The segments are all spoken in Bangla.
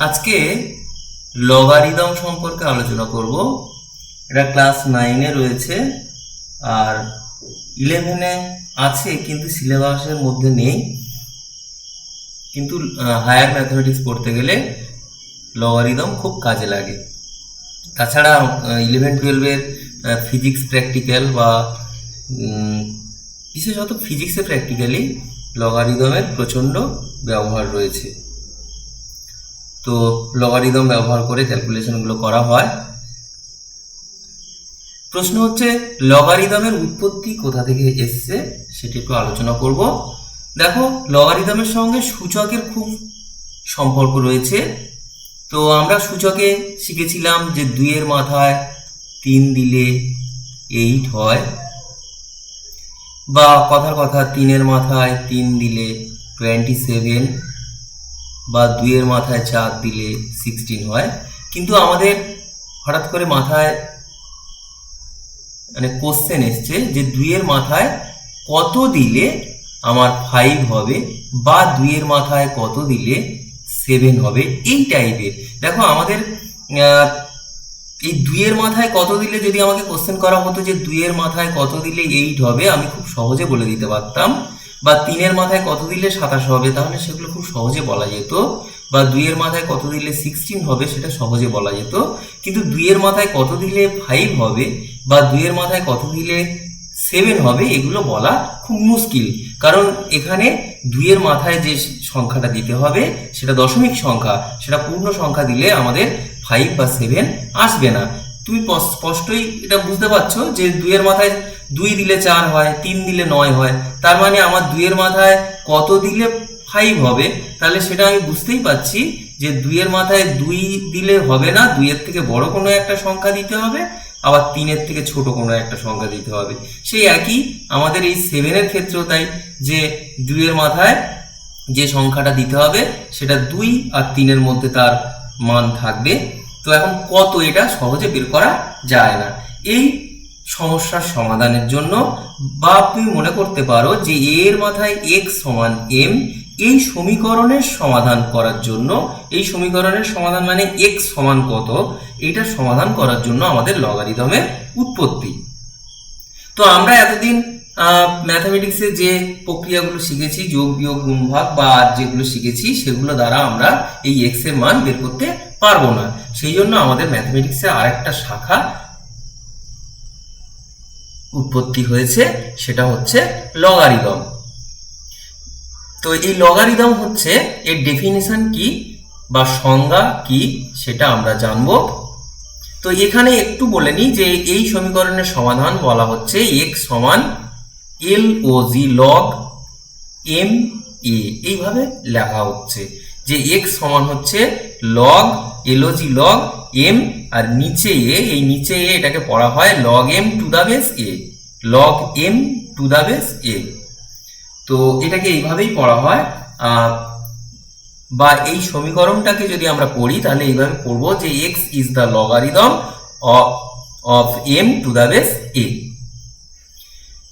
আজকে লগারিদম সম্পর্কে আলোচনা করব। এটা ক্লাস 9-এ রয়েছে আর 11-এ আছে, কিন্তু সিলেবাসের মধ্যে নেই। কিন্তু হায়ার ম্যাথমেটিক্স পড়তে গেলে লগারিদম খুব কাজে লাগে। তাছাড়া 11-12-এর ফিজিক্স প্র্যাকটিক্যাল বা বিশেষত ফিজিক্সে প্র্যাকটিক্যালি লগারিদমের প্রচণ্ড ব্যবহার রয়েছে। তো লগারিদম ব্যবহার করে ক্যালকুলেশনগুলো করা হয়। প্রশ্ন হচ্ছে লগারিদমের উৎপত্তি কোথা থেকে এসছে সেটা একটু আলোচনা করব। দেখো, লগারিদমের সঙ্গে সূচকের খুব সম্পর্ক রয়েছে। তো আমরা সূচকে শিখেছিলাম যে 2-এর মাথায় 3 দিলে 8 হয়, বা কথার কথা 3-এর মাথায় 3 দিলে 27, বা 2-এর মাথায় 4 দিলে 16 হয়। কিন্তু আমাদের হঠাৎ করে মাথায় কোশ্চেন এসছে যে 2-এর মাথায় কত দিলে আমার 5 হবে, বা 2-এর মাথায় কত দিলে 7 হবে, এই টাইপের। দেখো, আমাদের এই 2-এর মাথায় কত দিলে যদি আমাকে কোশ্চেন করা হতো যে 2-এর মাথায় কত দিলে 8 হবে, আমি খুব সহজে বলে দিতে পারতাম। বা 3-এর মাথায় কত দিলে 27 হবে, তাহলে সেগুলো খুব সহজে বলা যেত। বা 2-এর মাথায় কত দিলে 16 হবে, সেটা সহজে বলা যেত। কিন্তু 2-এর মাথায় কত দিলে 5 হবে, বা 2-এর মাথায় কত দিলে 7 হবে, এগুলো বলা খুব মুশকিল। কারণ এখানে 2-এর মাথায় যে সংখ্যাটা দিতে হবে সেটা দশমিক সংখ্যা, সেটা পূর্ণ সংখ্যা দিলে আমাদের 5 বা 7 আসবে না। তুমি স্পষ্টই এটা বুঝতে পারছো যে 2-এর মাথায় 2 দিলে 4 হয়, 3 দিলে 9 হয়। তার মানে আমার 2-এর মাথায় কত দিলে 5 হবে, তাহলে সেটা আমি বুঝতেই পারছি যে 2-এর মাথায় 2 দিলে হবে না, 2-এর থেকে বড় কোনো একটা সংখ্যা দিতে হবে, আবার 3-এর থেকে ছোট কোনো একটা সংখ্যা দিতে হবে। সেই একই আমাদের এই 7-এর ক্ষেত্রেও তাই, যে 2-এর মাথায় যে সংখ্যাটা দিতে হবে সেটা 2 আর 3-এর মধ্যে তার মান থাকবে। তো এখন কত, এটা সহজে বের করা যায় না। এই সমস্যার সমাধানের জন্য, বা তুমি মনে করতে পারো যে এর মাথায় x সমান m, এই সমীকরণের সমাধান করার জন্য, এই সমীকরণের সমাধান মানে x সমান কত, এটা সমাধান করার জন্য আমাদের লগারিদমের উৎপত্তি। তো আমরা এতদিন ম্যাথামেটিক্সে যে প্রক্রিয়াগুলো শিখেছি, যোগ বিয়োগ গুণ ভাগ বা যেগুলো শিখেছি, সেগুলো দ্বারা আমরা এই x এর মান বের করতে পারবো না। সেই জন্য আমাদের ম্যাথামেটিক্সে আরেকটা শাখা উৎপত্তি হয়েছে, সেটা হচ্ছে লগারিদম। তো এই লগারিদম হচ্ছে, এর ডেফিনিশন কি বা সংজ্ঞা কি সেটা আমরা জানবো। তো এখানে একটু বলে নিই যে এই সমীকরণের সমাধান বলা হচ্ছে x সমান log log m a, এইভাবে লেখা হচ্ছে যে x সমান হচ্ছে log log log m, আর নিচে a, এই নিচে a এটাকে পড়া হয় log m to the base a, log m to the base a। তো এটাকে এইভাবেই পড়া হয়। বা এই সমীকরণটাকে যদি আমরা পড়ি তাহলে এইভাবে পড়বো যে x is the logarithm of m to the base a।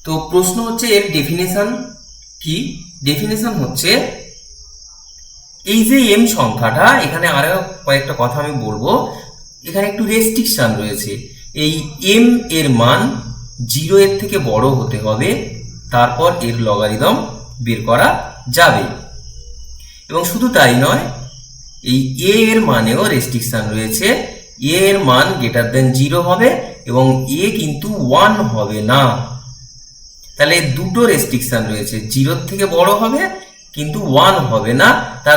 তো প্রশ্ন হচ্ছে এর ডেফিনেশন কি। ডেফিনেশন হচ্ছে, এই যে m সংখ্যাটা, এখানে আরো কয়েকটা কথা আমি বলবো। এখানে একটু রেস্ট্রিকশন রয়েছে। এই m এর মান 0 এর থেকে বড় হতে হবে, তারপর এর লগারিদম বের করা যাবে। এবং শুধু তাই নয়, এই a এর মানেও রেস্ট্রিকশন রয়েছে। a এর মান গ্রেটার দেন 0 হবে এবং a কিন্তু 1 হবে না। তাহলে দুটো রেস্ট্রিকশন রয়েছে, 0 থেকে বড় হবে কিন্তু 1 হবে না।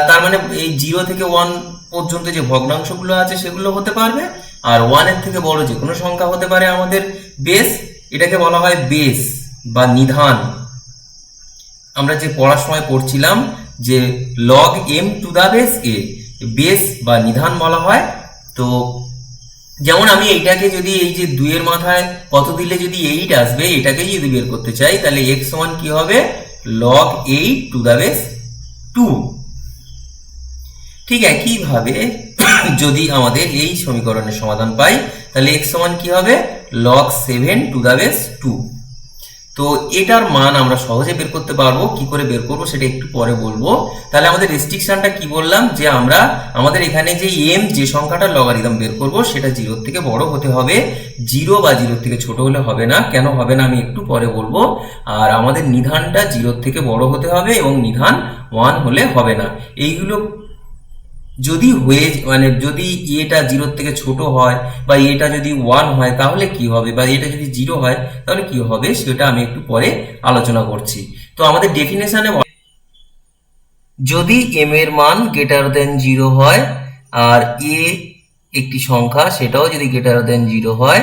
তার মানে এই 0 থেকে 1 পর্যন্ত যে ভগ্নাংশগুলো আছে সেগুলো হতে পারবে, আর 1 এর থেকে বড় যে কোনো সংখ্যা হতে পারে আমাদের বেস। এটাকে বলা হয় বেস বা নিধান। আমরা যে পড়ার সময় পড়ছিলাম যে log m to the base a, base বা নিধান বলা হয়। তো যেমন আমি এইটাকে যদি, এই যে 2-এর মাথায় কত দিলে যদি 8 আসবে, এটাকেই যদি বের করতে চাই, তাহলে x সমান কি হবে log 8 টু দা বেস 2। ঠিক একইভাবে যদি আমাদের এই সমীকরণের সমাধান পাই, তাহলে x সমান কি হবে log 7 টু দা বেস 2। তো এটার মান আমরা সহজে বের করতে পারবো। কি করে বের করবো সেটা একটু পরে বলবো। তাহলে আমাদের রেস্ট্রিকশনটা কি বললাম, যে আমরা আমাদের এখানে যে এম যে সংখ্যাটার লগারিদম বের করব সেটা 0 থেকে বড় হতে হবে, 0 বা 0 থেকে ছোট হলে হবে না। কেন হবে না আমি একটু পরে বলবো। আর আমাদের নিধানটা 0 থেকে বড় হতে হবে এবং নিধান 1 হলে হবে না। এইগুলো যদি হয়ে মানে যদি এটা 0 থেকে ছোট হয় বা এটা যদি 1 হয় তাহলে কি হবে, বা এটা যদি 0 হয় তাহলে কি হবে, সেটা আমি একটু পরে আলোচনা করছি। তো আমাদের ডেফিনেশনে যদি m এর মান গ্রেটার দেন 0 হয় আর a একটি সংখ্যা সেটাও যদি গ্রেটার দেন 0 হয়,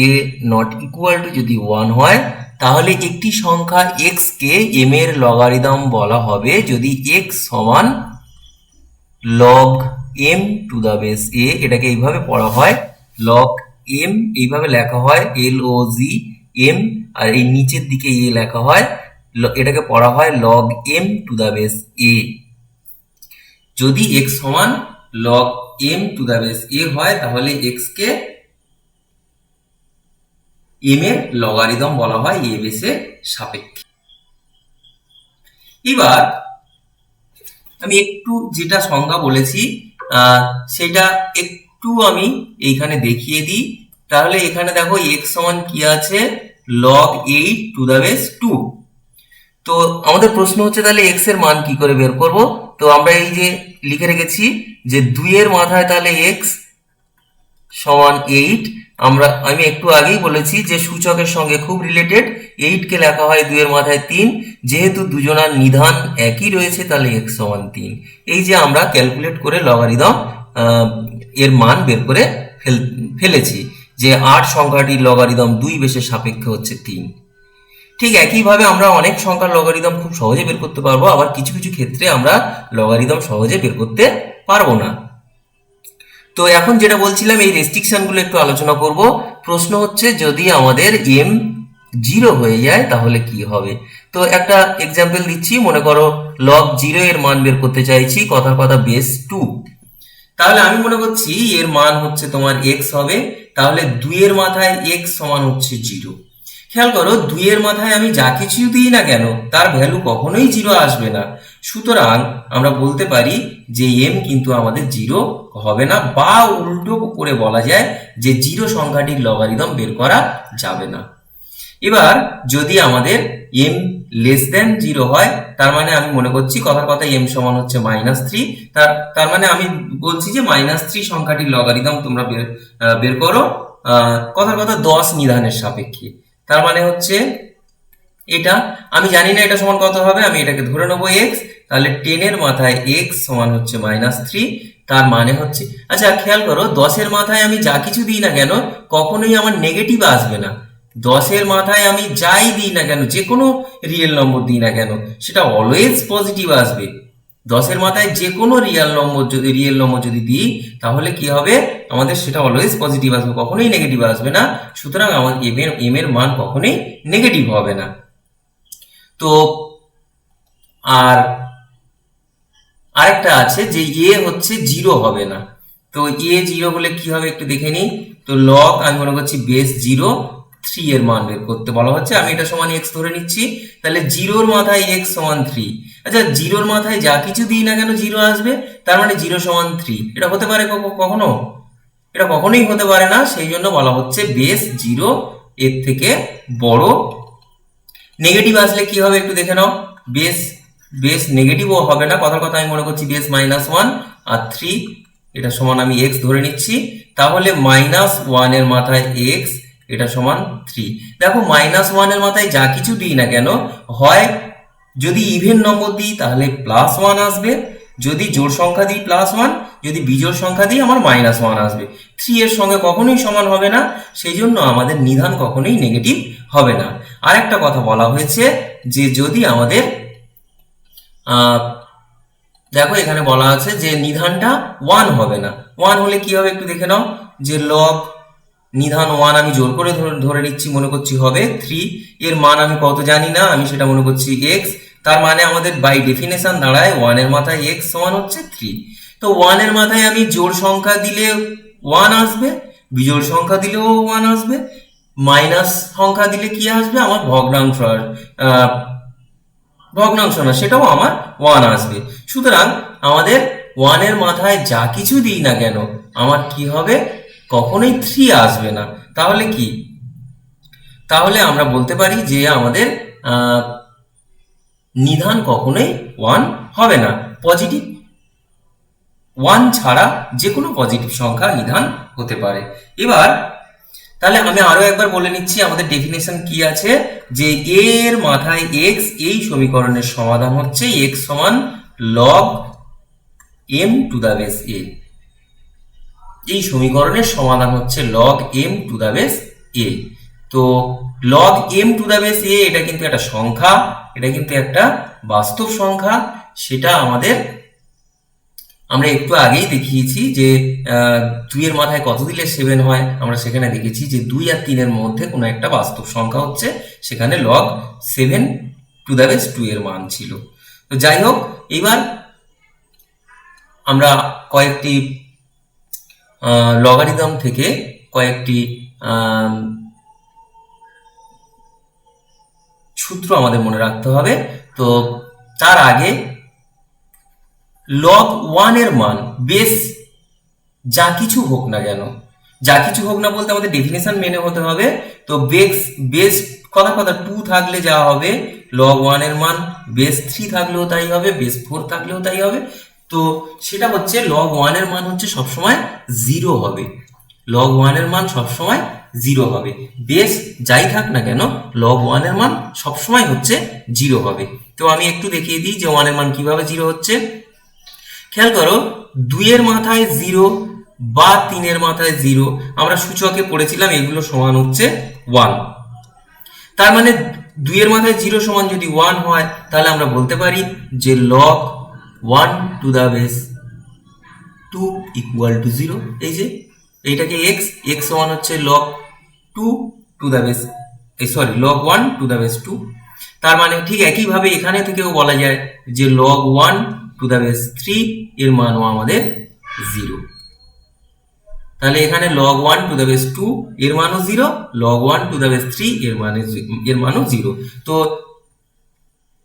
a নট ইকুয়াল টু যদি 1 হয়, তাহলে একটি সংখ্যা x কে m এর লগারিদম বলা হবে যদি x সমান log m to the base a। এটাকে এইভাবে পড়া হয় log m, এইভাবে লেখা হয় log m, আর এই নিচের দিকে a লেখা হয়, এটাকে পড়া হয় log m to the base a। যদি x সমান log m to the base a হয় তাহলে x কে m এর লগারিদম বলা হয় a বেসের সাপেক্ষে। এবার আমি একটু যেটা সংজ্ঞা বলেছি সেটা একটু আমি এইখানে দেখিয়ে দিই। তাহলে এখানে দেখো x সমান কি আছে, log 8 টু দা বেস 2। তো আমাদের প্রশ্ন হচ্ছে তাহলে x এর মান কি করে বের করব। তো আমরা এই যে লিখে রেখেছি যে 2 এর মাথায় তাহলে x সমান 8। আমি একটু আগেই বলেছি যে সূচকের সঙ্গে খুব রিলেটেড, 8 কে লেখা হয় 2 এর মাথায় 3। যেহেতু দুজনার নিধান একই রয়েছে তাহলে x সমান 3। এই যে আমরা ক্যালকুলেট করে লগারিদম এর মান বের করে ফেলেছি যে 8 সংখ্যাটির লগারিদম 2 বেসের সাপেক্ষে হচ্ছে 3। ঠিক একইভাবে আমরা অনেক সংখ্যার লগারিদম খুব সহজে বের করতে পারবো, আবার কিছু কিছু ক্ষেত্রে আমরা লগারিদম সহজে বের করতে পারবো না। তো এখন যেটা বলছিলাম এই রেস্ট্রিকশনগুলো একটু আলোচনা করব। প্রশ্ন হচ্ছে যদি আমাদের m 0 হয়ে যায় তাহলে কি হবে। তো একটা এক্সাম্পল দিচ্ছি, মনে করো log 0 এর মান বের করতে চাইছি, কথার কথা বেস 2। তাহলে আমি মনে করছি এর মান হচ্ছে তোমার x হবে, তাহলে 2 এর মাথায় x সমান হচ্ছে 0। খেয়াল করো 2 এর মাথায় আমি যা কিছু দিই না কেন তার ভ্যালু কখনোই 0 আসবে না। সুতরাং আমরা বলতে পারি যে m কিন্তু আমাদের 0 হবে না, বা উল্টো করে বলা যায় যে 0 সংখ্যাটির লগারিদম বের করা যাবে না। এবার যদি আমাদের m লেস দেন 0 হয়, তার মানে আমি মনে করছি কথার কথা m সমান হচ্ছে -3। তার মানে আমি বলছি যে -3 সংখ্যাটির লগারিদম তোমরা বের করো কথার কথা 10 নিধানের সাপেক্ষে। তার মানে হচ্ছে এটা আমি জানি না এটা সমান কত হবে, আমি এটাকে ধরে নেবো x। তাহলে 10 এর মাথায় x সমান হচ্ছে -3। তার মানে হচ্ছে, আচ্ছা খেয়াল করো 10 এর মাথায় আমি যা কিছু দিই না কেন কখনোই আমার নেগেটিভ আসবে না। 10 এর মাথায় আমি যাই দিই না কেন, যে কোনো রিয়েল নম্বর দিই না কেন, সেটা অলওয়েজ পজিটিভ আসবে। 10 এর মাথায় যে কোনো রিয়েল নম্বর যদি দিই তাহলে কি হবে, আমাদের সেটা অলওয়েজ পজিটিভ আসবে, কখনোই নেগেটিভ আসবে না। সুতরাং আমার m এর মান কখনোই নেগেটিভ হবে না। তো আর আরেকটা আছে যে a হচ্ছে 0 হবে না। তো a 0 হলে কি হবে একটু দেখে নিই। তো log আমি মনে করছি বেস 0, 3 এর মান বের করতে বলা হচ্ছে, আমি এটা সমান x ধরে নিচ্ছি। তাহলে 0 এর মাথায় x সমান 3। আচ্ছা 0 এর মাথায় যা কিছু দিই না কেন 0 আসবে, তার মানে 0 সমান 3। এটা হতে পারে কখনো? এটা কখনোই হতে পারে না। সেই জন্য বলা হচ্ছে বেস 0 এর থেকে বড়। নেগেটিভ আসলে কি হবে একটু দেখে নাও। বেস নেগেটিভও হবে না, কথার কথা আমি মনে করছি বেস -1 আর 3 এটা সমান আমি x ধরে নিচ্ছি। তাহলে -1 এর মাথায় x এটা সমান 3। দেখো -1 এর মাথায় যা কিছু দিই না কেন, হয় যদি ইভেন নম্বর দিই তাহলে +1 আসবে, যদি জোড় সংখ্যা দিই +1, যদি বিজোড় সংখ্যা দিই আমার -1 আসবে। 3 এর সঙ্গে কখনোই সমান হবে না, সেই জন্য আমাদের নিধান কখনোই নেগেটিভ হবে না। আরেকটা কথা বলা হয়েছে যে যদি আমাদের দেখো এখানে বলা আছে যে নিধানটা 1 হবে না। 1 হলে কি হবে একটু দেখে নাও, যে log নিধান 1 আমি জোর করে ধরে নিচ্ছি, মনে করছি হবে 3। এর মান আমি কত জানি না, আমি সেটা মনে করছি x। তার মানে আমাদের বাই ডেফিনেশন দাঁড়ায় 1 এর মাথায় x সমান হচ্ছে 3। তো 1 এর মাথায় আমি জোড় সংখ্যা দিলে 1 আসবে, বিজোড় সংখ্যা দিলেও 1 আসবে। মাইনাস সংখ্যা দিলে কি আসবে, আমার ভগ্নাংশ ভগ্নাংশ না, সেটাও আমার 1 আসবে। সুতরাং আমাদের 1 এর মাথায় যা কিছু দিই না কেন আমার কি হবে, কখনোই 3 আসবে না। তাহলে কি, তাহলে আমরা বলতে পারি যে আমাদের নিধান কখনোই 1 হবে না। পজিটিভ 1 ছাড়া যে কোনো পজিটিভ সংখ্যা নিধান হতে পারে। এবার তাহলে আমি আরো একবার বলে নিচ্ছি আমাদের ডেফিনেশন কি আছে, যে a এর মাথায় x, এই সমীকরণের সমাধান হচ্ছে x সমান log m to the base a। এই সমীকরণের সমাধান হচ্ছে log m to the base a। তো log m to the base a এটা কিন্তু একটা সংখ্যা, এটা কিন্তু একটা বাস্তব সংখ্যা। সেটা আমরা একটু আগেই দেখিয়েছি যে 2 এর মাথায় কত দিলে 7 হয়, আমরা সেখানে দেখেছি যে 2 আর 3 এর মধ্যে কোনো একটা বাস্তব সংখ্যা হচ্ছে, সেখানে log 7 টু দা বেস 2 এর মান ছিল। তো যাই হোক, এবার আমরা কয়েকটি লগারিদম থেকে কয়েকটি সূত্র আমাদের মনে রাখতে হবে। তো তার আগে log 1 এর মান বেস যা কিছু হোক না কেন, যা কিছু হোক না বলতে আমাদের ডেফিনেশন মেনে হতে হবে। তো বেস কথা 2 থাকলে যা হবে, log 1 এর মান বেস 3 থাকলেও তাই হবে, বেস 4 থাকলেও তাই হবে। তো সেটা হচ্ছে log 1 এর মান হচ্ছে সবসময় 0 হবে, log 1 এর মান সবসময় 0 হবে। বেস যাই থাক না কেন log 1 এর মান সবসময় হচ্ছে 0 হবে। তো আমি একটু দেখিয়ে দিই যে 1 এর মান কিভাবে 0 হচ্ছে। খেয়াল করো, 2 এর মাথায় 0 বা 3 এর মাথায় 0 আমরা সূচকে পড়েছিলাম, এগুলো সমান হচ্ছে 1। তার মানে 2 এর মাথায় 0 সমান যদি 1 হয়, তাহলে আমরা বলতে পারি যে log 1 to the base 2 equal to 0। এই যে এইটাকে x সমান হচ্ছে log 2 to the base log 1 to the base 2। তার মানে ঠিক একইভাবে এখানে থেকেও বলা যায় যে log 1 টু দা বেস 3 এর মানও আমাদের 0। তাহলে এখানে log 1 টু দা বেস 2 এর মানও 0, log 1 টু দা বেস 3 এর মানও 0। তো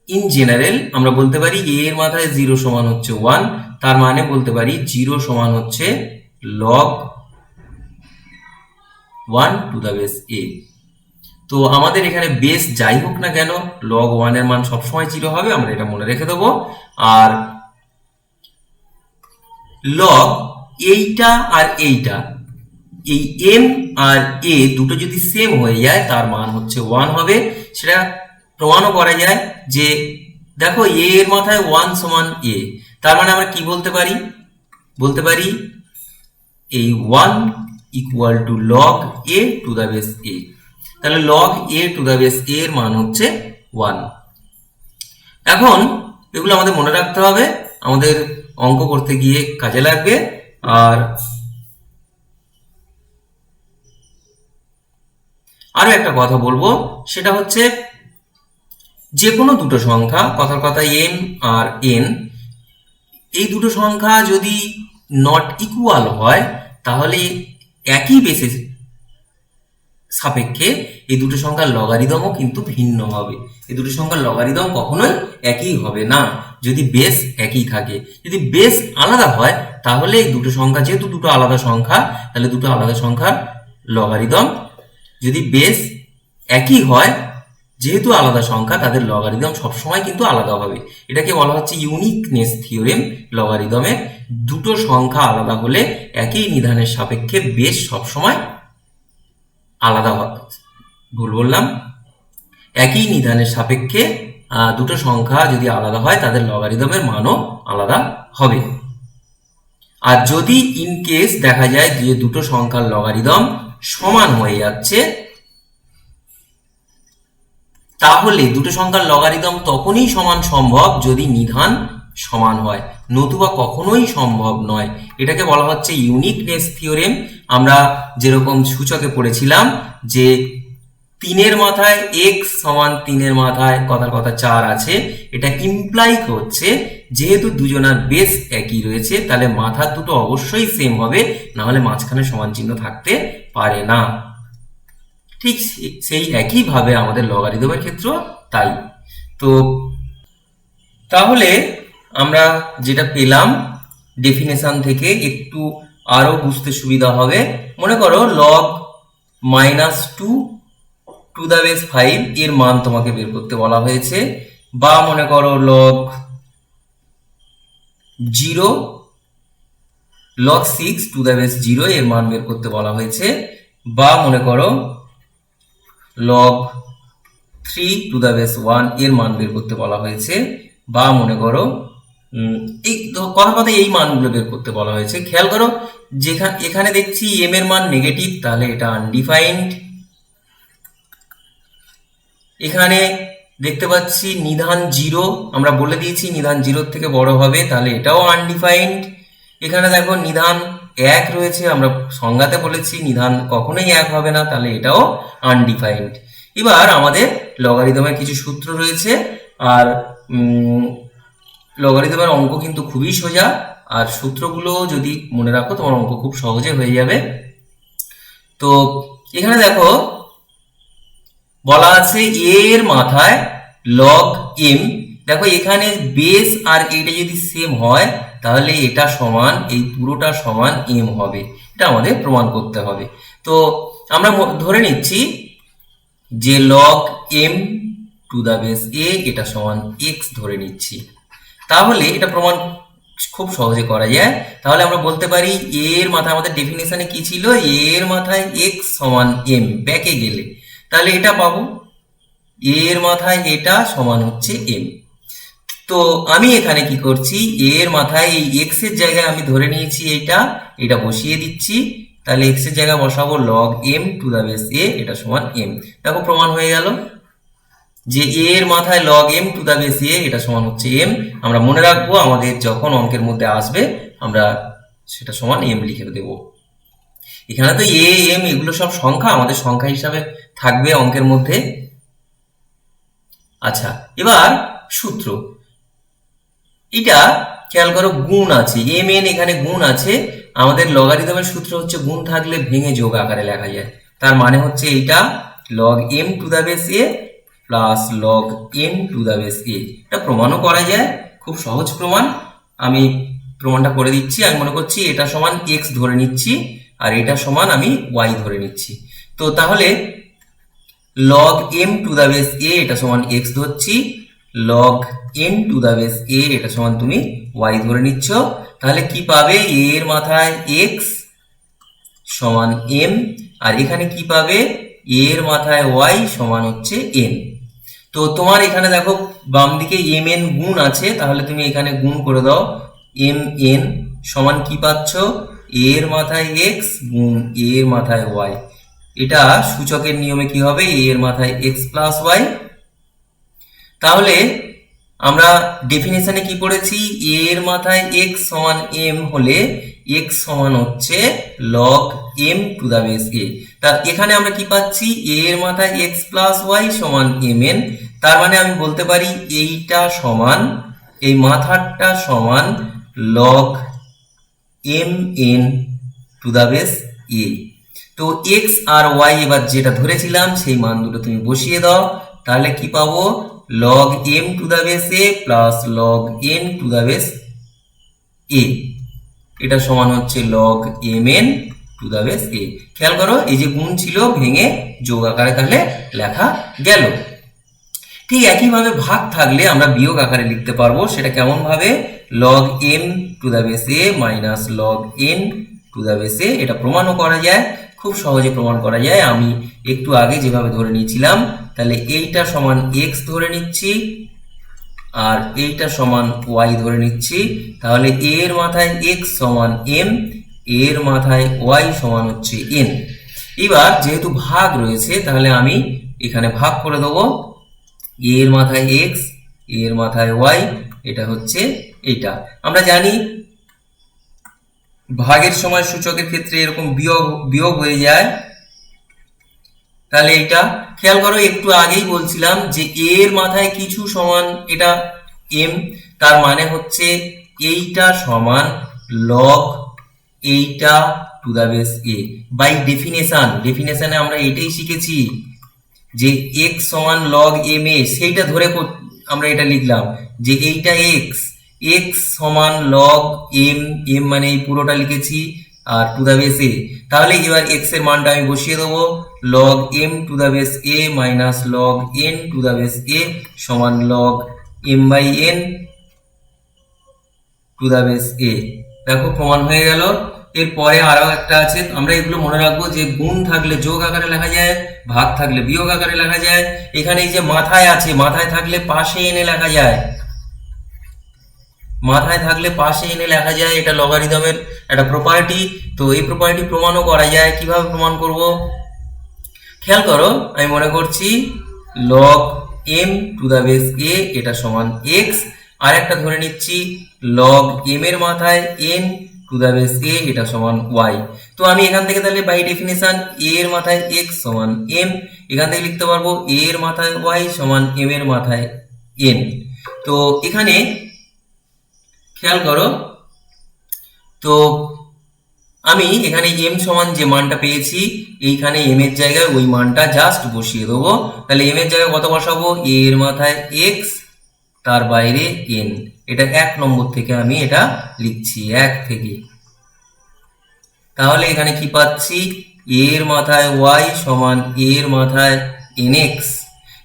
ইন জেনারেল আমরা বলতে পারি a এর মাথায় 0 সমান হচ্ছে 1, তার মানে বলতে পারি 0 সমান হচ্ছে log 1 to the base a। তো আমাদের এখানে বেস যাই হোক না কেন log 1 এর মান সবসময় 0 হবে, আমরা এটা মনে রেখে দেবো। আর log এইটা আর এইটা, এই m আর a দুটো যদি সেম হয়ে যায় তার মান হচ্ছে 1 হবে। সেটা প্রমাণও করা যায় যে দেখো a এর মাথায় 1 সমান a, তার মানে আমরা কি বলতে পারি, বলতে পারি এই 1 equal to log a to the base a। তাহলে log a to the base a এর মান হচ্ছে 1। এখন এগুলো আমাদের মনে রাখতে হবে, আমাদের অঙ্ক করতে গিয়ে কাজে লাগবে। আর আরো একটা কথা বলবো, সেটা হচ্ছে যে কোনো দুটো সংখ্যা, কথার কথা m আর n, এই দুটো সংখ্যা যদি নট ইকুয়াল হয় তাহলে একই বেসিস সাপেক্ষে এই দুটো সংখ্যার লগারিদমও কিন্তু ভিন্ন হবে। এই দুটো সংখ্যার লগারিদম কখনোই একই হবে না যদি বেস একই থাকে। যদি বেস আলাদা হয় তাহলে এই দুটো সংখ্যা, যেহেতু দুটো আলাদা সংখ্যা, তাহলে দুটো আলাদা সংখ্যার লগারিদম, যদি বেস একই হয় যেহেতু আলাদা সংখ্যা, তাদের লগারিদম সবসময় কিন্তু আলাদা হবে। এটাকে বলা হচ্ছে ইউনিকনেস থিওরেম লগারিদমের। দুটো সংখ্যা আলাদা হলে একই নিধানের সাপেক্ষে বেস সবসময় আলাদা হবে। ভুল বললাম, একই নিধানের সাপেক্ষে দুটো সংখ্যা যদি আলাদা হয় তাদের লগারিদমের মানও আলাদা হবে। আর যদি ইন কেস দেখা যায় যে দুটো সংখ্যার লগারিদম সমান হয়ে যাচ্ছে, তাহলে দুটো সংখ্যার লগারিদম তখনই সমান সম্ভব যদি নিধান সমান হয়, নতুবা কখনোই সম্ভব নয়। এটাকে বলা হচ্ছে ইউনিকনেস থিওরেম। আমরা যেরকম সূচকে পড়েছিলাম যে 3 এর মাথায় x সমান 3 এর মাথায় কথার কথা 4 আছে, এটা ইমপ্লাই হচ্ছে যেহেতু দুজনার বেস একই রয়েছে তাহলে মাথার দুটো অবশ্যই সেম হবে, না হলে মাঝখানে সমান চিহ্ন থাকতে পারে না। ঠিক সেই একইভাবে আমাদের লগারিদমের ক্ষেত্রেও তাই। তো তাহলে আমরা যেটা পেলাম ডেফিনেশন থেকে একটু আরো বুঝতে সুবিধা হবে। মনে করো লগ -2 টু দ্য বেস 5 এর মান তোমাকে বের করতে বলা হয়েছে, বা মনে করো লগ 6 টু দ্য বেস 0 এর মান বের করতে বলা হয়েছে, বা মনে করো লগ 3 টু দ্য বেস 1 এর মান বের করতে বলা হয়েছে, বা মনে করো এই কথা এই মানগুলো বের করতে বলা হয়েছে। খেয়াল করো, যেখানে এখানে দেখছি এম এর মান নেগেটিভ, তাহলে এটা আনডিফাইন্ড। এখানে দেখতে পাচ্ছি নিধান 0, আমরা বলে দিয়েছি নিধান 0 থেকে বড় হবে, তাহলে এটাও আনডিফাইন্ড। এখানে দেখো নিধান 1 রয়েছে, আমরা সংজ্ঞাতে বলেছি নিধান কখনোই 1 হবে না, তাহলে এটাও আনডিফাইন্ড। এবার আমাদের লগারিদমের কিছু সূত্র রয়েছে, আর লগারিদমের অঙ্ক কিন্তু খুবই সোজা, আর সূত্রগুলো যদি মনে রাখো তোমার অঙ্ক খুব সহজে হয়ে যাবে। তো এখানে দেখো বলা আছে এ এর মাথায় লগ এম। দেখো এখানে বেস আর এটা যদি সেম হয় তাহলে এটা সমান, এই পুরোটা সমান এম হবে, এটা আমাদের প্রমাণ করতে হবে। তো আমরা ধরে নিচ্ছি যে log M to the base এ এটা সমান এক্স ধরে নিচ্ছি, তাহলে এটা প্রমাণ খুব সহজে করা যায়। তাহলে আমরা বলতে পারি এ এর মাথায়, আমাদের ডেফিনেশনে কি ছিল, এ এর মাথায় এক্স সমান এম, ব্যাকে গেলে তাহলে এটা পাবো, এ এর মাথায় এটা সমান হচ্ছে এম। তো আমি এখানে কি করছি, এ এর মাথায় এই এক্স এর জায়গায় আমি ধরে নিয়েছি এটা বসিয়ে দিচ্ছি, তাহলে এক্স এর জায়গায় বসাবো log M to the base এ এটা সমান এম। দেখো প্রমাণ হয়ে গেল যে এ এর মাথায় log M to the base এ এটা সমান হচ্ছে এম। আমরা মনে রাখবো আমাদের যখন অঙ্কের মধ্যে আসবে আমরা সেটা সমান এম লিখে দেব। এখানে তো এ এম এগুলো সব সংখ্যা, আমাদের সংখ্যা হিসাবে থাকবে অঙ্কের মধ্যে। আচ্ছা, এবার সূত্র, এটা খেয়াল করো গুণ আছে, এম এন এখানে গুণ আছে। আমাদের লগারিদমের সূত্র হচ্ছে গুণ থাকলে ভেঙে যোগ আকারে লেখা যায়। তার মানে হচ্ছে এইটা log M to the base A plus log N to the base এ। এটা প্রমাণও করা যায়, খুব সহজ প্রমাণ। আমি প্রমাণটা করে দিচ্ছি। আমি মনে করছি এটা সমান এক্স ধরে নিচ্ছি, আর এটা সমান আমি ওয়াই ধরে নিচ্ছি। তো তাহলে log M to the base এ এটা সমান এক্স ধরছি, log N to the base এ এটা সমান তুমি ওয়াই ধরে নিচ্ছ। তাহলে কি পাবে, এ এর মাথায় এক্স সমান এম, আর এখানে কি পাবে, এ এর মাথায় ওয়াই সমান হচ্ছে এন। তো তোমার এখানে দেখো বাম দিকে এম এন গুণ আছে, তাহলে তুমি এখানে গুণ করে দাও, এম এন সমান কি পাচ্ছ, এ এর মাথায় এক্স গুণ এ এর মাথায় ওয়াই। এটা সূচকের নিয়মে কি হবে, এ এর মাথায় এক্স প্লাস ওয়াই। তাহলে আমরা ডেফিনেশনে কি পড়েছি, এ এর মাথায় এক্স সমান এম হলে এক্স সমান হচ্ছে log M to the base A. তা এখানে আমরা কি পাচ্ছি, এ এর মাথায় এক্স প্লাস ওয়াই সমান এম এন। তার মানে আমি বলতে পারি এইটা সমান, এই মাথাটা সমান log M N to the base A. তো এক্স আর ওয়াই এবার যেটা ধরেছিলাম সেই মান দুটো তুমি বসিয়ে দাও, তাহলে কি পাবো, log M to the base A plus log N to the base এ এটা সমান হচ্ছে log M N to the base A. খেয়াল করো এই যে গুণ ছিল ভেঙে যোগ আকারে তাহলে লেখা গেল। ঠিক একইভাবে ভাগ থাকলে আমরা বিয়োগ আকারে লিখতে পারবো। সেটা কেমন ভাবে, log M to the base A minus log N to the base এ। এটা প্রমাণও করা যায়, খুব সহজে প্রমাণ করা যায়। আমি একটু আগে যেভাবে ধরে নিয়েছিলাম, তাহলে এইটা সমান এক্স ধরে নিচ্ছি আর এইটা সমান ওয়াই ধরে নিচ্ছি। তাহলে এ এর মাথায় এক্স সমান এম, এর মাথায় ওয়াই সমান হচ্ছে এন। এবার যেহেতু ভাগ রয়েছে তাহলে আমি এখানে ভাগ করে দেবো, এর মাথায় এক্স এর মাথায় ওয়াই এটা হচ্ছে এইটা। আমরা জানি ভাগের সময় সূচকের ক্ষেত্রে এরকম বিয়োগ হয়ে যায়। তাহলে এটা খেয়াল করো, একটু আগেই বলছিলাম যে এর মাথায় কিছু সমান এটা এম, তার মানে হচ্ছে এইটা সমান লগ এইটা to the base A. By ডেফিনেশনে আমরা এটাই শিখেছি যে এক্স সমান লগ এম এ, সেইটা ধরে আমরা এটা লিখলাম যে এইটা এক্স, এক্স সমান লগ এম, এম মানে এই পুরোটা লিখেছি আর টু দ্য বেস এ। তাহলে এবার এক্স এর মানটা আমি বসিয়ে দেবো, log M to the base A minus log N to the base A সমান log M by N to the base A. দেখো প্রমাণ হয়ে গেল। এরপরে আরো একটা আছে, আমরা এগুলো মনে রাখবো যে গুণ থাকলে যোগ আকারে লেখা যায়, ভাগ থাকলে বিয়োগ আকারে লেখা যায়। এখানে এই যে মাথায় আছে, মাথায় থাকলে পাশে এনে লেখা যায়, মাথায় থাকলে পাশে এনে লেখা যায়, এটা লগারিদমের একটা প্রপার্টি। তো এই প্রপার্টি প্রমাণও করা যায়। কিভাবে প্রমাণ করব খেয়াল করো, আমি মনে করছি log M to the base এ এটা সমান এক্স, আর একটা ধরে নিচ্ছি লগ এম এর মাথায় এন টু দ্য বেস এ এটা সমান ওয়াই। তো আমি এখান থেকে তাহলে বাই ডেফিনেশন এ এর মাথায় এক্স সমান এম, এখান থেকে লিখতে পারবো এ এর মাথায় ওয়াই সমান এম এর মাথায় এন। তো এখানে খেয়াল করো, তো আমি এখানে এম সমান যে মানটা পেয়েছি এইখানে এম এর জায়গায় ওই মানটা জাস্ট বসিয়ে দেবো। তাহলে এম এর জায়গায় কত বসাবো, এ এর মাথায় এক্স তার বাইরে এন। এটা 1 নম্বর থেকে আমি এটা লিখছি, 1 থেকে। তাহলে এখানে কি পাচ্ছি, এ এর মাথায় ওয়াই সমান এ এর মাথায় এন এক্স।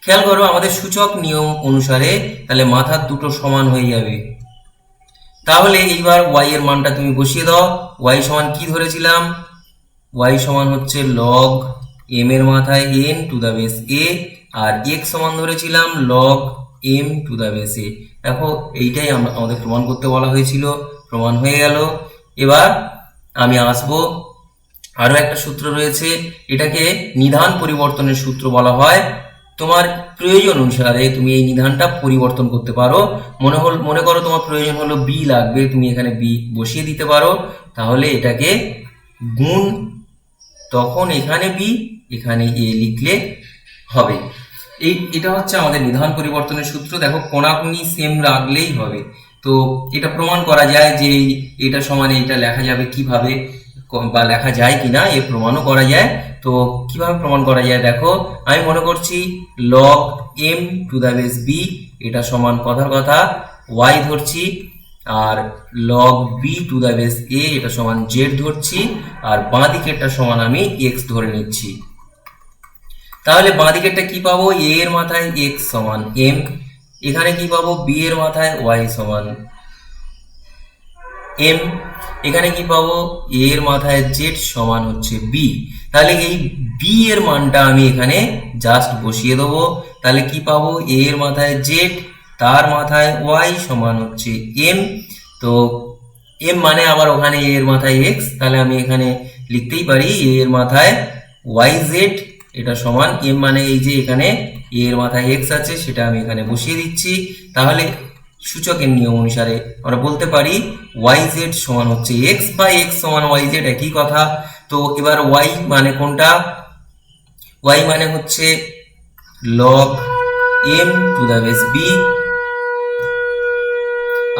খেয়াল করো আমাদের সূচক নিয়ম অনুসারে তাহলে মাথার দুটো সমান হয়ে যাবে। তাহলে এইবার ওয়াই এর মানটা তুমি বসিয়ে দাও। ওয়াই সমান কি ধরেছিলাম, ওয়াই সমান হচ্ছে লগ এম এর মাথায় N to the base A, আর এক্স সমান ধরেছিলাম log M to the base A. দেখো এইটাই আমাদের প্রমাণ করতে বলা হয়েছিল, প্রমাণ হয়ে গেল। এবার আমি আসবো, আরো একটা সূত্র রয়েছে, এটাকে নিধান পরিবর্তনের সূত্র বলা হয়। তোমার প্রয়োজন অনুসারে তুমি এই নিধানটা পরিবর্তন করতে পারো। মনে করো তোমার প্রয়োজন হলো বি লাগবে, তুমি এখানে বি বসিয়ে দিতে পারো। তাহলে এটাকে গুণ, তখন এখানে বি এখানে এ লিখলে হবে। এটা হচ্ছে আমাদের নিধান পরিবর্তনের সূত্র। দেখো কোণাকুনি সেম রাখলেই হবে। তো এটা প্রমাণ করা যায় যে এটা সমান এটা লেখা যাবে কিভাবে, বা লেখা যায় কিনা এর প্রমাণও করা যায়। তো কিভাবে প্রমাণ করা যায় দেখো, আমি মনে করছি log M to the base B এটা সমান কথার কথা ওয়াই ধরছি, আর log B to the base এ এটা সমান জেড ধরছি, আর বাঁ দিকেরটা সমান আমি এক্স ধরে নিচ্ছি। তাহলে বাঁ দিকেরটা কি পাবো, এ এর মাথায় এক্স সমান এম, এখানে কি পাবো বি এর মাথায় ওয়াই সমান এম, এখানে কি পাবো এ এর মাথায় জেড সমান হচ্ছে বি। তাহলে এই বি এর মানটা আমি এখানে জাস্ট বসিয়ে দেবো। তাহলে কি পাবো, এ এর মাথায় জেড তার মাথায় ওয়াই সমান হচ্ছে এম। তো এম মানে আবার ওখানে এ এর মাথায় এক্স, তাহলে আমি এখানে লিখতেই পারি এ এর মাথায় ওয়াই জেড এটা সমান এম মানে এই যে এখানে এ এর মাথায় এক্স আছে সেটা আমি এখানে বসিয়ে দিচ্ছি। তাহলে সূচকের নিয়ম অনুসারে আমরা বলতে পারি ওয়াই জেড সমান হচ্ছে এক্স, বা এক্স সমান ওয়াই জেড একই কথা। তো এবার ওয়াই মানে কোনটা, ওয়াই মানে হচ্ছে log M to the base B,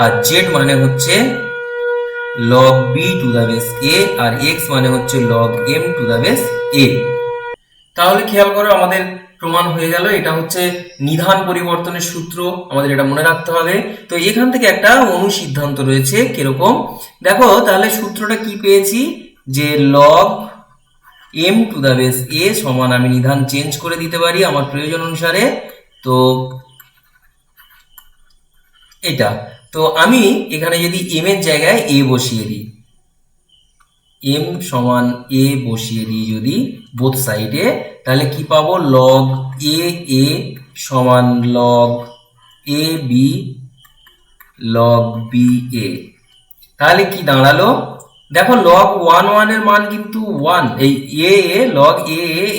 আর জেড মানে হচ্ছে log B to the base A, আর এক্স মানে হচ্ছে log M to the base A. তাহলে খেয়াল করো আমাদের প্রমাণ হয়ে গেল। এটা হচ্ছে নিধান পরিবর্তনের সূত্র, আমাদের এটা মনে রাখতে হবে। তো এখান থেকে একটা অনুসিদ্ধান্ত রয়েছে, কিরকম দেখো, তাহলে সূত্রটা কি পেয়েছি যে log M to the base A সমান, আমি নিধান চেঞ্জ করে দিতে পারি আমার প্রয়োজন অনুসারে। তো এটা, তো আমি এখানে যদি এম এর জায়গায় এ বসিয়ে দিই, এম সমান এ বসিয়ে দিই যদি বোথ সাইডে, তাহলে কি পাবো লগ এ সমান log A B log B A. তাহলে কি দাঁড়ালো দেখো, লগ 1 এর মান কিন্তু 1, এই লগ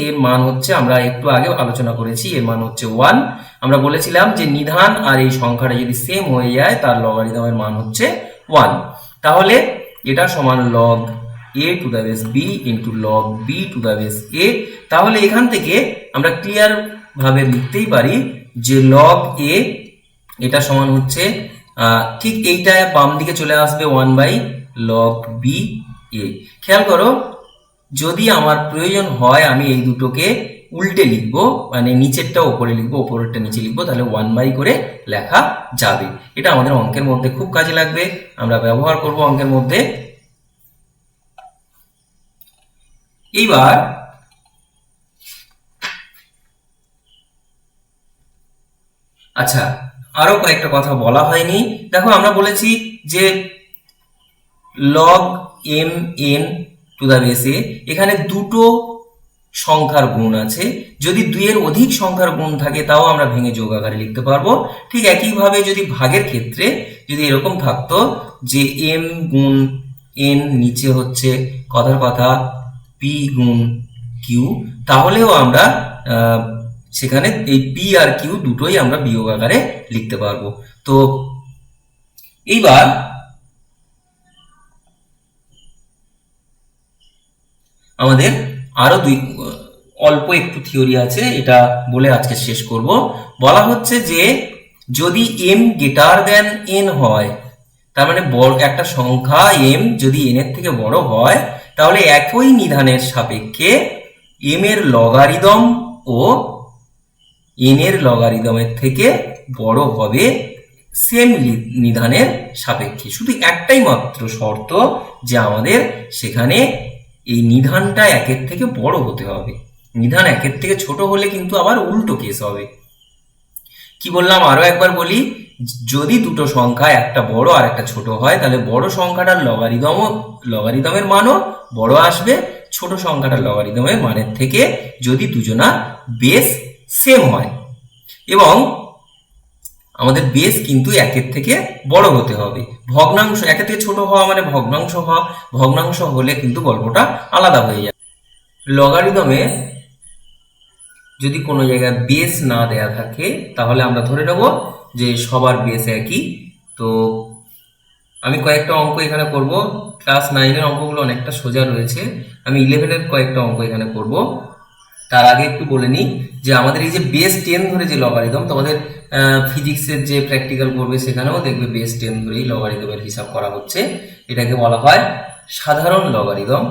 এর মান হচ্ছে, আমরা একটু আগে আলোচনা করেছি, এর মান হচ্ছে 1। আমরা বলেছিলাম যে নিধান আর এই সংখ্যাটা যদি সেম হয়ে যায় তার লগারিদমের মান হচ্ছে 1। তাহলে এটা সমান log a two the base b into log b two the base a। তাহলে এখান থেকে আমরা ক্লিয়ার ভাবে লিখতেই পারি যে লগ a এটা সমান হচ্ছে ঠিক এইটা বাম দিকে চলে আসবে 1 বাই লগ b এ। খেয়াল করো, যদি আমার প্রয়োজন হয় আমি এই দুটোকে উল্টে লিখবো, মানে নিচেরটা ওপরে লিখবো, ওপরেরটা নিচে লিখবো, তাহলে 1/, করে লেখা যাবে। এটা আমাদের অঙ্কের মধ্যে খুব কাজে লাগবে, আমরা ব্যবহার করব অঙ্কের মধ্যে। এইবার আচ্ছা, আরো কয়েকটা কথা বলা হয়নি। দেখো, আমরা বলেছি যে log m n to the base A, এখানে দুটো সংখ্যার গুণ আছে। যদি 2 এর অধিক সংখ্যার গুণ থাকে তাও আমরা ভেঙে যোগ আকারে লিখতে পারবো। ঠিক একইভাবে যদি ভাগের ক্ষেত্রে যদি এরকম থাকতো যে m গুণ n, নিচে হচ্ছে কথার কথা p গুণ q, তাহলেও আমরা সেখানে এই p আর q দুটোই আমরা বিয়োগ আকারে লিখতে পারবো। তো এইবার আমাদের আরো অল্প একটু থিওরি আছে, এটা বলে আজকে শেষ করব। বলা হচ্ছে যে যদি m গ্রেটার দেন n হয়, তার মানে বড় একটা সংখ্যা m যদি n এর থেকে বড় হয়, তাহলে একই নিধানের সাপেক্ষে m এর লগারিদম ও n এর লগারিদমের থেকে বড় হবে সেম নিধানের সাপেক্ষে। শুধু একটাই মাত্র শর্ত, যে আমাদের সেখানে এই নিধানটা 1 এর থেকে বড় হতে হবে। নিধান 1 এর থেকে ছোট হলে কিন্তু আবার উল্টো কেস হবে। কি বললাম আরো একবার বলি, যদি দুটো সংখ্যা, একটা বড় আর একটা ছোট হয়, তাহলে বড় সংখ্যাটার লগারিদমের মানও বড় আসবে ছোট সংখ্যাটার লগারিদমের মানের থেকে, যদি দুজনা বেস সেম হয়। এবং আমাদের বেস কিন্তু 1 এর থেকে বড় হতে হবে। ভগ্নাংশ 1 এর থেকে ছোট হওয়া মানে ভগ্নাংশ হওয়া, ভগ্নাংশ হলে কিন্তু গল্পটা আলাদা হয়ে যায়। লগারিদমে যদি কোনো জায়গায় বেস না দেয়া থাকে, তাহলে আমরা ধরে নেব যে সবার বেস একই। তো আমি কয়েকটা অঙ্ক এখানে করব। ক্লাস 9 এর অঙ্কগুলো অনেকটা সোজা রয়েছে, আমি 11 এর কয়েকটা অঙ্ক এখানে করব। তার আগে একটু বলে নিই যে আমাদের এই যে বেস 10 ধরে যে লগারিদম, তোমাদের ফিজিক্সের যে প্র্যাকটিক্যাল করবে সেখানেও দেখবে বেস 10 ধরেই লগারিদমের হিসাব করা হচ্ছে। এটাকে বলা হয় সাধারণ লগারিদম।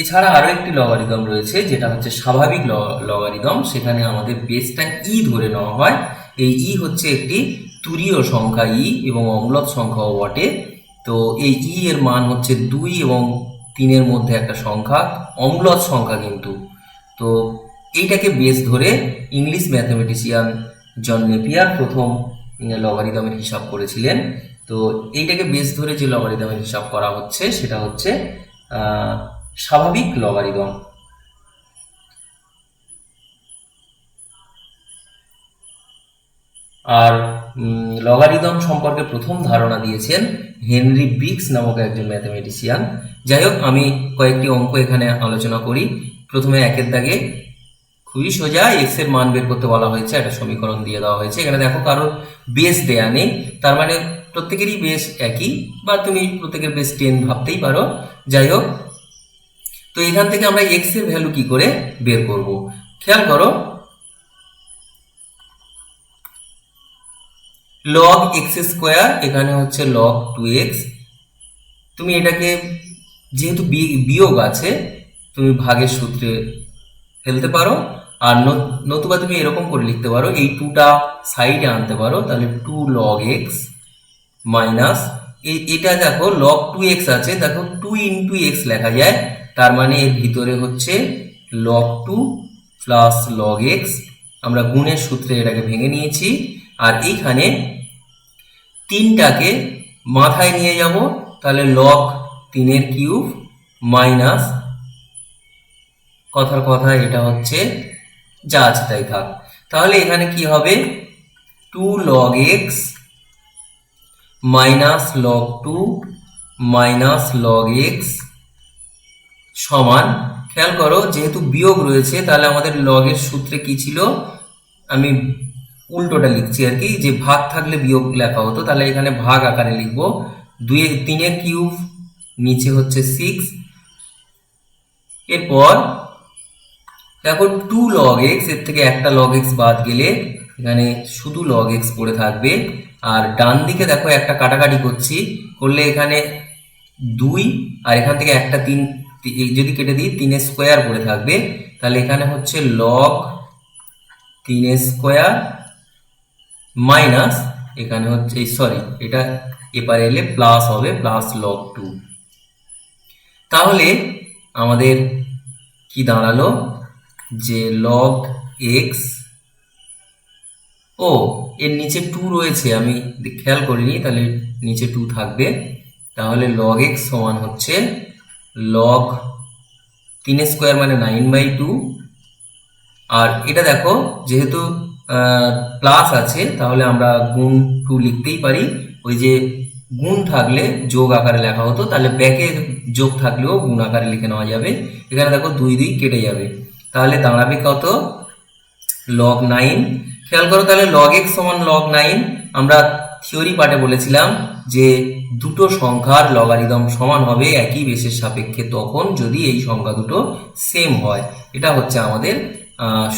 এছাড়া আরো একটি লগারিদম রয়েছে, যেটা হচ্ছে স্বাভাবিক লগারিদম। সেখানে আমাদের বেসটা ই ধরে নেওয়া হয়। এই ই হচ্ছে একটি তুরীয় সংখ্যা ই, এবং অম্লত সংখ্যাও বটে। তো এই ই এর মান হচ্ছে 2 এবং 3 এর মধ্যে একটা সংখ্যা, অম্লত সংখ্যা কিন্তু। তো এইটাকে বেস ধরে ইংলিশ ম্যাথমেটিশিয়ান জন নেপিয়ার প্রথম লগারিদমের হিসাব করেছিলেন। তো এইটাকে বেস ধরে যে লগারিদমের হিসাব করা হচ্ছে সেটা হচ্ছে স্বাভাবিক লগারিদম। আর লগারিদম সম্পর্কে প্রথম ধারণা দিয়েছেন হেনরি ব্রিক্স নামক একজন ম্যাথমেটিশিয়ান। যাই হোক, আমি কয়েকটি অঙ্ক এখানে আলোচনা করি। প্রথমে 1 দাগে খুবই সোজা, এক্স এর মান বের করতে বলা হয়েছে, একটা সমীকরণ দিয়ে দেওয়া হয়েছে। এখানে দেখো কারোর বেস দেয়া নেই, তার মানে প্রত্যেকেরই বেস একই, বা তুমি প্রত্যেকের বেস 10 ভাবতেই পারো। যাই হোক, তো এখান থেকে আমরা এক্স এর ভ্যালু কি করে বের করব? খেয়াল করো, লগ এক্স স্কোয়ার, এখানে হচ্ছে লগ 2x। তুমি এটাকে যেহেতু বিয়োগ আছে, তুমি ভাগের সূত্রে ফেলতে পারো, আর নতুবা তুমি এরকম করে লিখতে পারো, এই 2টা সাইডে আনতে পারো, তাহলে 2 log x মাইনাস এটা দেখো log 2x আছে, দেখো 2 ইন্টু x লেখা যায়, তার মানে এর ভিতরে হচ্ছে log 2 প্লাস log x। আমরা গুণের সূত্রে এটাকে ভেঙে নিয়েছি। আর এইখানে 3টাকে মাথায় নিয়ে যাব, তাহলে log 3 এর কিউব মাইনাস কথার কথা এটা হচ্ছে যা আছে তাই থাক। তাহলে এখানে কি হবে, 2 log x minus log 2 minus log x সমান, খেয়াল করো যেহেতু বিয়োগ রয়েছে, তাহলে আমাদের log এর সূত্রে কি ছিল, আমি উল্টোটা লিখছি আর কি, যে ভাগ থাকলে বিয়োগ লেখা হতো, তাহলে এখানে ভাগ আকারে লিখবো। 3 এর কিউব নিচে হচ্ছে 6। এরপর দেখো 2 log x, এর থেকে একটা log x বাদ গেলে এখানে শুধু log x পড়ে থাকবে। আর ডান দিকে দেখো একটা কাটাকাটি করছি, করলে এখানে 2 আর এখান থেকে একটা 3 যদি কেটে দিই 3 স্কোয়ার পড়ে থাকবে, তাহলে এখানে হচ্ছে লগ 3 স্কোয়ার মাইনাস এখানে হচ্ছে সরি এটা এপারে এলে প্লাস হবে প্লাস লগ 2। তাহলে আমাদের কি দাঁড়ালো যে লগ এক্স, ও এর নিচে 2 রয়েছে আমি খেয়াল করিনি, তাহলে নিচে 2 থাকবে। তাহলে লগ এক্স সমান হচ্ছে লগ 3 স্কোয়ার মানে 9/2। আর এটা দেখো যেহেতু প্লাস আছে তাহলে আমরা গুণ 2 লিখতেই পারি। ওই যে গুণ থাকলে যোগ আকারে লেখা হতো, তাহলে ব্যাকে যোগ থাকলেও গুণ আকারে লিখে নেওয়া যাবে। এখানে দেখো 2 2 কেটে যাবে, তাহলে দাঁড়াবে কত লগ 9। খেয়াল করো তাহলে লগ এক্স সমান লগ 9। আমরা থিওরি পার্টে বলেছিলাম যে দুটো সংখ্যার লগারিদম সমান হবে একই বেসের সাপেক্ষে তখন যদি এই সংখ্যা দুটো সেম হয়। এটা হচ্ছে আমাদের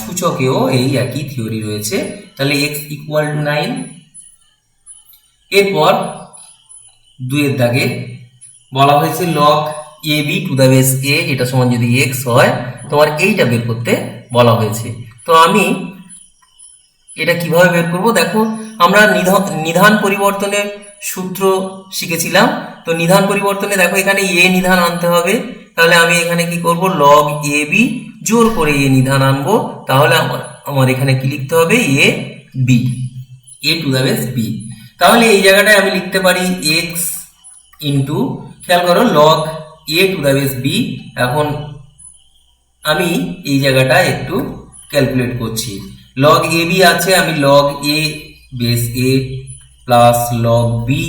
সূচকেও এই একই থিওরি রয়েছে। তাহলে এক্স ইকুয়াল টু 9। এরপর 2 এর দাগে বলা হয়েছে log A B to the base এ এটা সমান যদি এক্স হয় তোমার এইটা বের করতে বলা হয়েছে। তো আমি এটা কিভাবে বের করব, দেখো আমরা নিধান পরিবর্তনের সূত্র শিখেছিলাম। তো নিধান পরিবর্তনে দেখো এখানে এ নিধান আনতে হবে, তাহলে আমি এখানে কি করব লগ এ বি জোর করে এ নিধান আনবো, তাহলে আমার এখানে কি লিখতে হবে A B, A to the base B. তাহলে এই জায়গাটায় আমি লিখতে পারি এক্স ইন্টু, খেয়াল করো log A to the base B. এখন আমি এই জায়গাটা একটু ক্যালকুলেট করছি। লগ এ বি আছে, আমি log A base A plus log B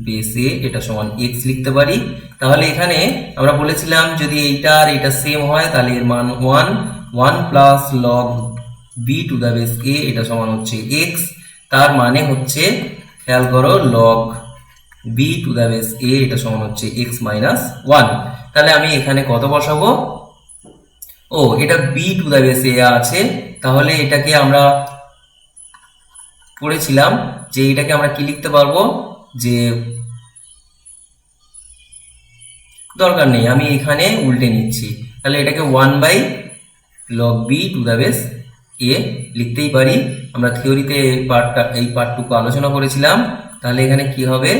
base এ এটা সমান এক্স লিখতে পারি। তাহলে এখানে আমরা বলেছিলাম যদি এইটা আর এটা সেম হয় তাহলে এর মান 1, 1 plus log B to the base এ এটা সমান হচ্ছে এক্স। তার মানে হচ্ছে খেয়াল করো log B to the base এ এটা সমান হচ্ছে এক্স মাইনাস 1। তাহলে আমি এখানে কত বসাবো, ও এটা বি টু দ্য বেস এ আছে, তাহলে এটাকে আমরা পড়েছিলাম যে এটাকে আমরা কি লিখতে পারবো, যে দরকার নেই আমি এখানে উল্টে নিচ্ছি, তাহলে এটাকে 1 log B to the base a লিখতেই পারি। আমরা থিওরিতে এই পার্টটুকু আলোচনা করেছিলাম। তাহলে এখানে কি হবে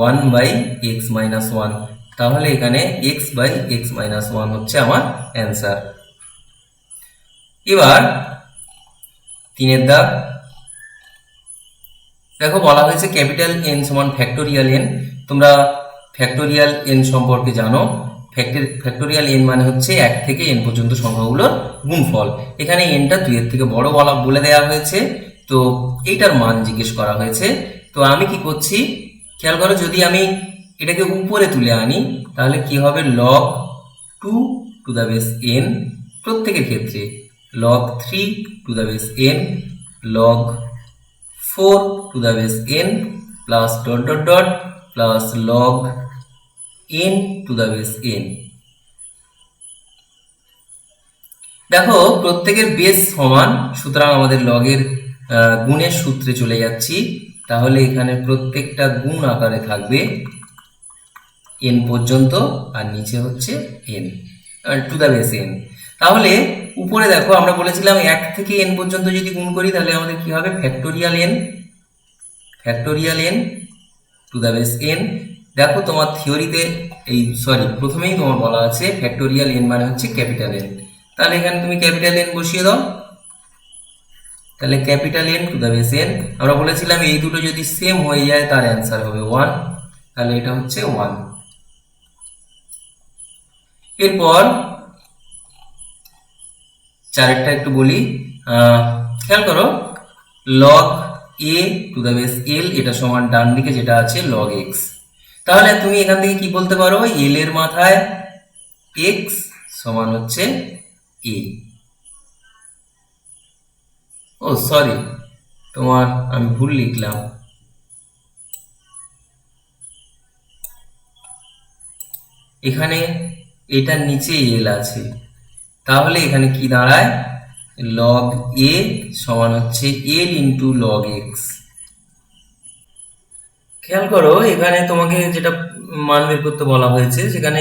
1/x-1, তাহলে এখানে x/x-1 হচ্ছে আমার অ্যান্সার। এবার 3 এর দাগ দেখো বলা হয়েছে ক্যাপিটাল এন সমান ফ্যাক্টোরিয়াল এন। তোমরা ফ্যাক্টোরিয়াল এন সম্পর্কে জানো, ফ্যাক্টোরিয়াল এন মানে হচ্ছে 1 থেকে n পর্যন্ত সংখ্যাগুলোর গুণফল। এখানে এনটা 2 এর থেকে বড় বলে দেওয়া হয়েছে, তো এইটার মান জিজ্ঞেস করা হয়েছে। তো আমি কি করছি খেয়াল করো, যদি আমি এটাকে উপরে তুলে আনি তাহলে কি হবে log 2 two the base n প্রত্যেকের ক্ষেত্রে, log 3 two the base n, log 4 two the base n plus dot dot dot plus log n to the base n। দেখো প্রত্যেকের বেস সমান, সুতরাং আমাদের লগের গুণের সূত্রে চলে যাচ্ছি। তাহলে এখানে প্রত্যেকটা গুণ আকারে থাকবে n পর্যন্ত আর নিচে হচ্ছে n to the base n। তাহলে উপরে দেখো আমরা বলেছিলাম 1 থেকে n পর্যন্ত যদি গুণ করি তাহলে আমাদের কি হবে factorial n to the base n। দেখো তোমার থিওরিতে প্রথমেই তোমার বলা আছে ফ্যাক্টোরিয়াল n মানে হচ্ছে ক্যাপিটাল N, তাহলে এখানে তুমি ক্যাপিটাল N বসিয়ে দাও। তাহলে capital N to the base n, আমরা বলেছিলাম এই দুটো যদি সেম হয়ে যায় তার অ্যান্সার হবে 1, তাহলে এটা হচ্ছে 1। এরপর 4 একটু বলি, খেয়াল করো log a two the base l এটা সমান ডান দিকে যেটা আছে লগ x। তাহলে তুমি এখান থেকে কি বলতে পারো l এর মাথায় x সমান হচ্ছে a। ও সরি তোমার আমি ভুল লিখলাম, এখানে এটার নিচে l আছে, তাহলে এখানে কি দাঁড়ায় লগ a সমান হচ্ছে l ইন্টু লগ x। খেয়াল করো এখানে তোমাকে যেটা মান বের করতে বলা হয়েছে সেখানে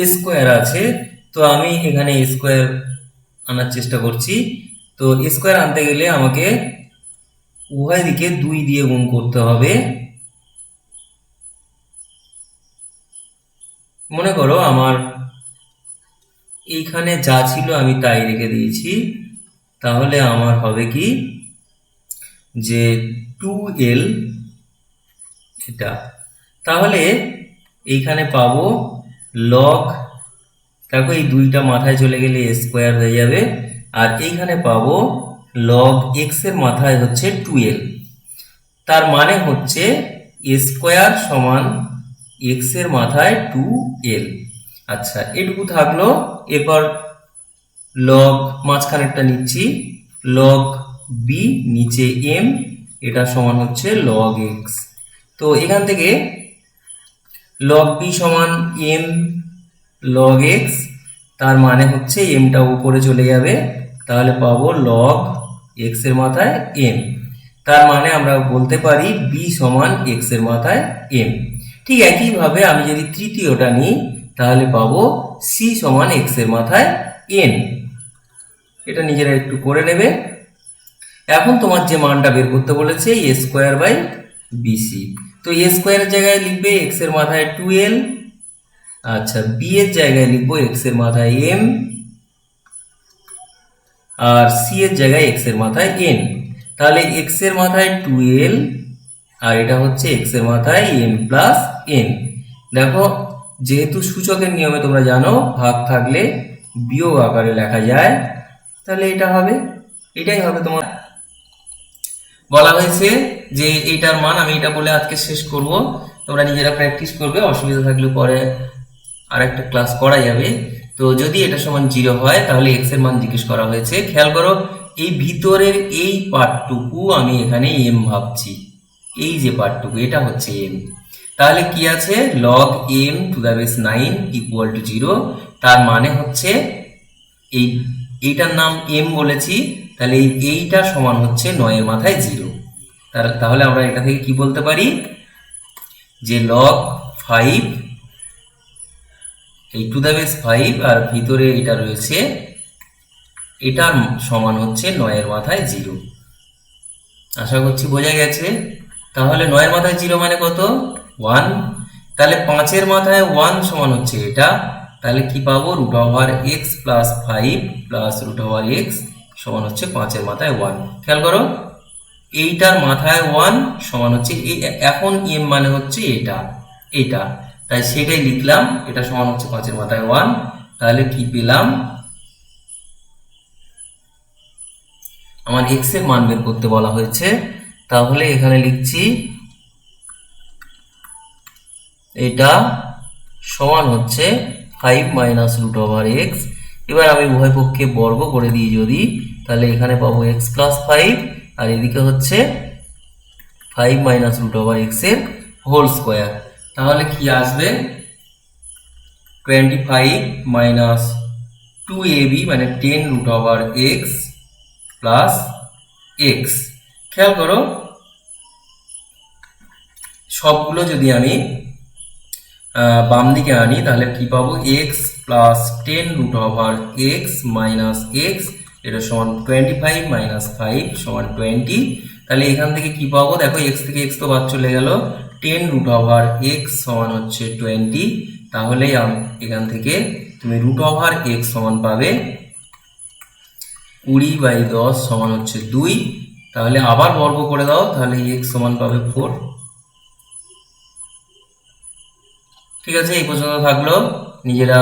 এ স্কোয়ার আছে, তো আমি এখানে এ স্কোয়ার আনার চেষ্টা করছি। তো এ স্কোয়ার আনতে গেলে আমাকে উভয় দিকে 2 দিয়ে গুণ করতে হবে। মনে করো আমার এইখানে যা ছিল আমি তাই রেখে দিয়েছি, তাহলে আমার হবে কি যে 2l এটা, তাহলে এইখানে পাবো লগ, দেখো এই 2টা মাথায় চলে গেলে এ স্কোয়ার হয়ে যাবে, আর এইখানে পাবো লগ এক্স এর মাথায় হচ্ছে 2l, তার মানে হচ্ছে এ স্কোয়ার সমান এক্স এর মাথায় 2l। আচ্ছা এটুকু থাকলো। এরপর লগ মাঝখানেরটা নিচ্ছি, লগ বি নিচে এম, এটা সমান হচ্ছে লগ এক্স। তো এখান থেকে লগ বি সমান এম লগ এক্স, তার মানে হচ্ছে এমটা উপরে চলে যাবে, তাহলে পাবো লগ এক্স এর মাথায় এম, তার মানে আমরা বলতে পারি বি সমান এক্স এর মাথায় এম। ঠিক একইভাবে আমি যদি তৃতীয়টা নিই তাহলে পাবো সি সমান এক্স এর মাথায় এন। এটা নিজেরা একটু করে নেবে। এখন তোমার যে মানটা বের করতে বলেছে এ স্কোয়ার বাই বিসি, তো এ স্কোয়ারের জায়গায় লিখবে এক্স এর মাথায় 2l, আচ্ছা বি এর জায়গায় লিখবো এক্স এর মাথায় এম, আর সি এর জায়গায় এক্স এর মাথায় এন। তাহলে এক্স এর মাথায় 2l আর এটা হচ্ছে এক্স এর মাথায় এম প্লাস এন। দেখো যেহেতু সূচকের নিয়মে তোমরা জানো ভাগ থাকলে বিয়োগ আকারে লেখা যায়, তাহলে এটা হবে, এটাই হবে তোমার। বলা হয়েছে যে এইটার মান, আমি এটা বলে আজকে শেষ করব, তোমরা নিজেরা প্র্যাকটিস করবে, অসুবিধা থাকলে পরে আর একটা ক্লাস করা যাবে। তো যদি এটা সমান 0 হয় তাহলে এক্স এর মান জিজ্ঞেস করা হয়েছে। খেয়াল করো এই ভিতরের এই পার্টটুকু আমি এখানে এম ভাবছি, এই যে পার্টটুকু এটা হচ্ছে এম, তাহলে কি আছে log M to the base 9 equal to 0, তার মানে হচ্ছে এইটার নাম এম বলেছি, তাহলে এইটা সমান হচ্ছে 9 এর মাথায় 0। তাহলে আমরা এটা থেকে কি বলতে পারি যে লগ 5 এই টু দ্য বেস 5 আর ভিতরে এটা রয়েছে, এটার সমান হচ্ছে 9 এর মাথায় 0। আশা করছি বোঝা গেছে। তাহলে 9 এর মাথায় 0 মানে কত 1, তাহলে 5 এর মাথায় 1 সমান হচ্ছে এটা, তাহলে কি পাবো root over x plus 5 plus root over x সমান হচ্ছে 5 এর মাথায় 1। খেয়াল করো এইটার মাথায় 1 সমান হচ্ছে এখন এম মানে হচ্ছে এটা এটা, তাই সেটাই লিখলাম, এটা সমান হচ্ছে 5 এর মাথায় 1। তাহলে কি পেলাম, আমার এক্স এর মান বের করতে বলা হয়েছে, তাহলে এখানে লিখছি এটা সমান হচ্ছে 5 মাইনাস রুট ওভার এক্স। এবার আমি উভয় পক্ষে বর্গ করে দিই যদি, তাহলে এখানে পাবো এক্স প্লাস 5 আর এদিকে হচ্ছে 5 মাইনাস রুট ওভার এক্স এর হোল স্কোয়ার। তাহলে কি আসবে 25 মাইনাস 2ab মানে 10 root over x plus x. খেয়াল করো সবগুলো যদি আমি বাম দিকে আনি তাহলে কি পাবো x plus 10 root over x minus x, এটা সমান 25 মাইনাস 5 সমান 20। তাহলে এখান থেকে কি পাবো, দেখো এক্স থেকে এক্স তো বাদ চলে গেল, 10 রুট ওভার এক্স সমান হচ্ছে 20, তাহলে এখান থেকে তুমি রুট ওভার এক্স সমান পাবে 20/10 সমান হচ্ছে 2। তাহলে আবার বর্গ করে দাও, তাহলে এক্স সমান পাবে 4। ঠিক আছে, এই পর্যন্ত থাকলো, নিজেরা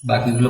বাকিগুলো